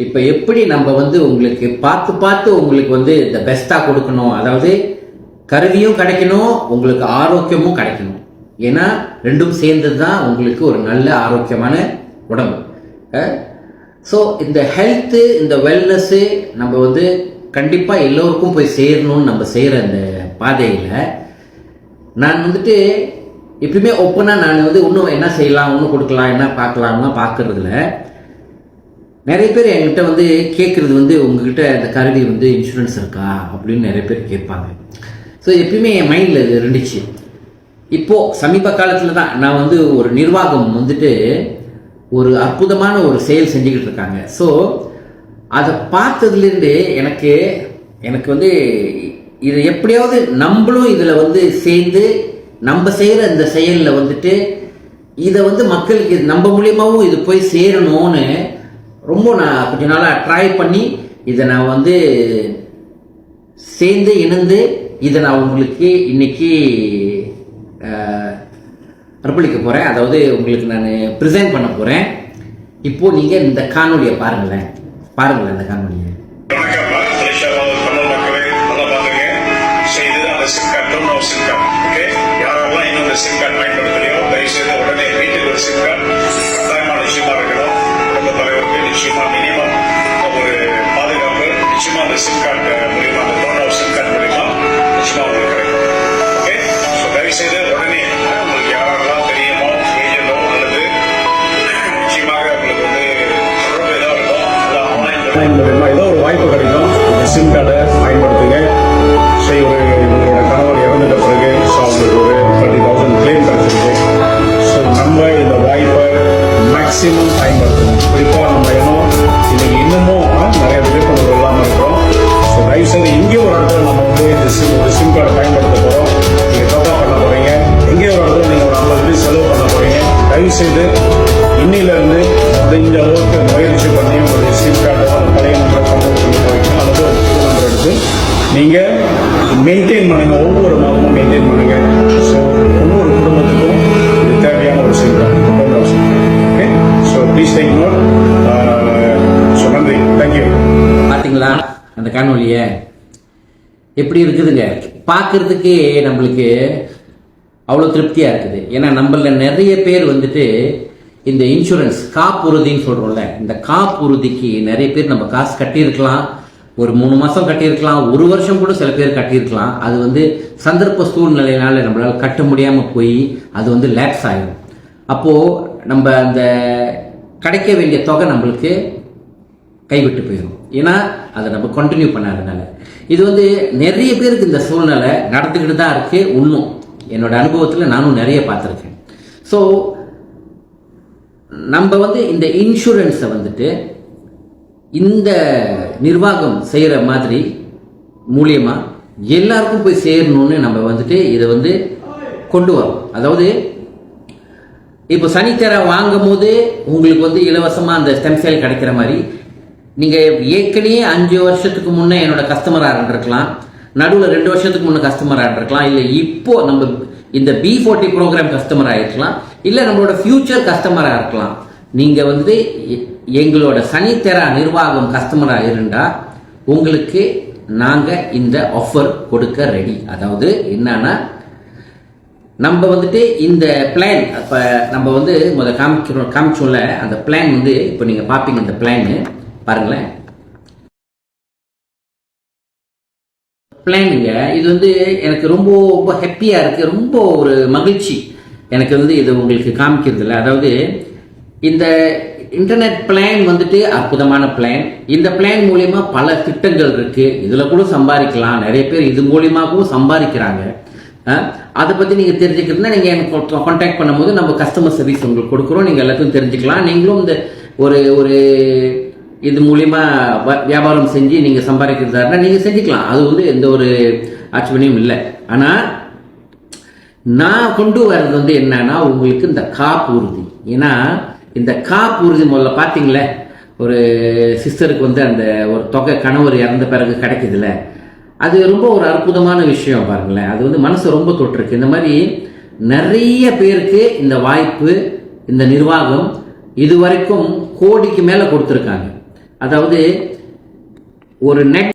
இப்போ எப்படி நம்ம வந்து உங்களுக்கு பார்த்து பார்த்து உங்களுக்கு வந்து இந்த பெஸ்ட்டாக கொடுக்கணும், அதாவது கருவியும் கிடைக்கணும், உங்களுக்கு ஆரோக்கியமும் கிடைக்கணும். ஏன்னா ரெண்டும் சேர்ந்தது தான் உங்களுக்கு ஒரு நல்ல ஆரோக்கியமான உடம்பு. ஸோ இந்த ஹெல்த்து, இந்த வெல்னஸ்ஸு நம்ம வந்து கண்டிப்பாக எல்லோருக்கும் போய் சேரணும்னு நம்ம செய்கிற இந்த பாதையில் நான் வந்துட்டு எப்பயுமே ஓப்பனாக நான் வந்து இன்னும் என்ன செய்யலாம், இன்னும் கொடுக்கலாம், என்ன பார்க்கலாம்னா பார்க்கறதுல நிறைய பேர் என்கிட்ட வந்து கேட்குறது வந்து உங்ககிட்ட இந்த கருவி வந்து இன்சூரன்ஸ் இருக்கா அப்படின்னு நிறைய பேர் கேட்பாங்க. ஸோ எப்பயுமே என் மைண்டில் இது இருந்துச்சு. இப்போது சமீப காலத்தில் தான் நான் வந்து ஒரு நிர்வாகம் வந்துட்டு ஒரு அற்புதமான ஒரு செயல் செஞ்சுக்கிட்டு இருக்காங்க. ஸோ அதை பார்த்ததுலேருந்து எனக்கு வந்து இது எப்படியாவது நம்மளும் இதில் வந்து சேர்ந்து நம்ம செய்கிற இந்த செயலில் வந்துட்டு இதை வந்து மக்களுக்கு நம்ம மூலியமாகவும் இது போய் சேரணும்னு ரொம்ப நான் கொஞ்ச நாளாக ட்ரை பண்ணி இதை நான் வந்து சேர்ந்து இணைந்து இதை நான் உங்களுக்கு இன்னைக்கு அர்ப்பணிக்க போகிறேன். அதாவது உங்களுக்கு நான் ப்ரெசென்ட் பண்ண போகிறேன். இப்போது நீங்கள் இந்த காணொலியை பாருங்களேன் இந்த காணொலியை. ஏதோ ஒரு வாய்ப்பு கிடைக்கும், இந்த சிம் கார்டை பயன்படுத்துங்க. சரி, உங்களோட கணவர் இறந்துட்ட பிறகு ஸோ அவங்களுக்கு ஒரு 30,000 கிளைம் கிடைச்சிருக்கு. ஸோ நம்ம இந்த வாய்ப்பை மேக்சிமம் பயன்படுத்தணும். குறிப்பாக நம்ம இன்னமும் நிறைய விழிப்புணர்வு இல்லாமல் இருக்கிறோம். ஸோ தயவுசெய்து எங்கேயோ ஒரு இடத்துல நம்ம வந்து இந்த சிம் கார்டை பயன்படுத்த போகிறோம். நீங்கள் டாப் பண்ண போகிறீங்க, எங்கேயோ ஒரு இடத்துல நீங்கள் ஒரு 50 செலவு பண்ண போகிறீங்க. தயவுசெய்து இன்னிலிருந்து முடிஞ்ச அளவுக்கு முயற்சி பண்ணி உங்களுடைய சிம் கார்டை பழைய நம்பரை கம்பெனி போய்க்கலாம், அல்லது ஒரு புது நம்பர் எடுத்து நீங்கள் மெயின்டைன் பண்ணுங்க. ஒவ்வொரு மாதமும் மெயின்டைன் பண்ணுங்க. ஸோ ஒவ்வொரு குடும்பத்துக்கும் இது தேவையான ஒரு sim card. Okay, so please take note. So நன்றி, தேங்க்யூ. பார்த்தீங்களா அந்த காணொலியை எப்படி இருக்குதுங்க? பார்க்கறதுக்கே நம்மளுக்கு அவ்வளோ திருப்தியாக இருக்குது. ஏன்னா நம்மள நிறைய பேர் வந்துட்டு இந்த இன்சூரன்ஸ் காப்புறுதின்னு சொல்கிறோம்ல, இந்த காப்புறுதிக்கு நிறைய பேர் நம்ம காசு கட்டியிருக்கலாம். ஒரு 3 மாதம் கட்டியிருக்கலாம், 1 வருஷம் கூட சில பேர் கட்டியிருக்கலாம். அது வந்து சந்தர்ப்ப சூழ்நிலையினால நம்மளால் கட்ட முடியாமல் போய் அது வந்து லேப்ஸ் ஆகிடும். அப்போது நம்ம அந்த கிடைக்க வேண்டிய தொகை நம்மளுக்கு கைவிட்டு போயிடும். ஏன்னா அதை நம்ம கண்டினியூ பண்ணாதனால இது வந்து நிறைய பேருக்கு இந்த சூழ்நிலை நடந்துக்கிட்டு தான் இருக்குது. இன்னும் என்னோட அனுபவத்தில் நானும் நிறைய பார்த்துருக்கேன். ஸோ நம்ம வந்து இந்த இன்சூரன்ஸை வந்துட்டு இந்த நிர்வாகம் செய்கிற மாதிரி மூலியமாக எல்லாருக்கும் போய் சேரணும்னு நம்ம வந்துட்டு இதை வந்து கொண்டு வரோம். அதாவது இப்போ சனித்தர வாங்கும் போது உங்களுக்கு வந்து இலவசமாக அந்த ஸ்டெம் செல் கிடைக்கிற மாதிரி நீங்கள் ஏற்கனவே 5 வருஷத்துக்கு முன்னே என்னோட கஸ்டமராக இருந்திருக்கலாம், நடுவில் 2 வருஷத்துக்கு முன்னே கஸ்டமராக இருந்திருக்கலாம், இல்லை இப்போ நம்ம இந்த B40 ப்ரோக்ராம் கஸ்டமர் ஆகிருக்கலாம், இல்லை நம்மளோட ஃபியூச்சர் கஸ்டமராக இருக்கலாம். நீங்கள் வந்து எங்களோட சனித்தெரா நிர்வாகம் கஸ்டமராக இருந்தால் உங்களுக்கு நாங்கள் இந்த ஆஃபர் கொடுக்க ரெடி. அதாவது என்னன்னா, நம்ம வந்துட்டு இந்த பிளான் இப்போ நம்ம வந்து காமிச்சோம்ல, அந்த பிளான் வந்து இப்போ நீங்கள் பார்ப்பீங்க. இந்த பிளான் பாருங்களேன், பிளானுங்க. இது வந்து எனக்கு ரொம்ப ரொம்ப ஹாப்பியாக இருக்குது, ரொம்ப ஒரு மகிழ்ச்சி எனக்கு வந்து இது உங்களுக்கு காமிக்கிறதுல. அதாவது இந்த இன்டர்நெட் பிளான் வந்துட்டு அற்புதமான பிளான். இந்த பிளான் மூலயமா பல திட்டங்கள் இருக்குது. இதில் கூட சம்பாதிக்கலாம். நிறைய பேர் இது மூலியமாகவும் சம்பாதிக்கிறாங்க. அதை பற்றி நீங்கள் தெரிஞ்சுக்கிறதுனா நீங்கள் எனக்கு கான்டாக்ட் பண்ணும்போது நம்ம கஸ்டமர் சர்வீஸ் உங்களுக்கு கொடுக்குறோம். நீங்கள் எல்லாத்தையும் தெரிஞ்சுக்கலாம். நீங்களும் இந்த ஒரு இது மூலியமா வியாபாரம் செஞ்சு நீங்கள் சம்பாதிக்கிறதா நீங்கள் செஞ்சுக்கலாம். அது வந்து எந்த ஒரு ஆட்சேபனையும் இல்லை. ஆனால் நான் கொண்டு வர்றது வந்து என்னன்னா, உங்களுக்கு இந்த காப்புறுதி. ஏன்னா இந்த காப்புறுதி முதல்ல பார்த்தீங்களே, ஒரு சிஸ்டருக்கு வந்து அந்த ஒரு தொகை கணவர் இறந்த பிறகு கிடைக்குதுல்ல, அது ரொம்ப ஒரு அற்புதமான விஷயம் பாருங்களேன். அது வந்து மனசு ரொம்ப தொட்டிருக்கு. இந்த மாதிரி நிறைய பேருக்கு இந்த வாய்ப்பு இந்த நிர்வாகம் இதுவரைக்கும் கோடிக்கு மேலே கொடுத்துருக்காங்க. அதாவது ஒரு நெட்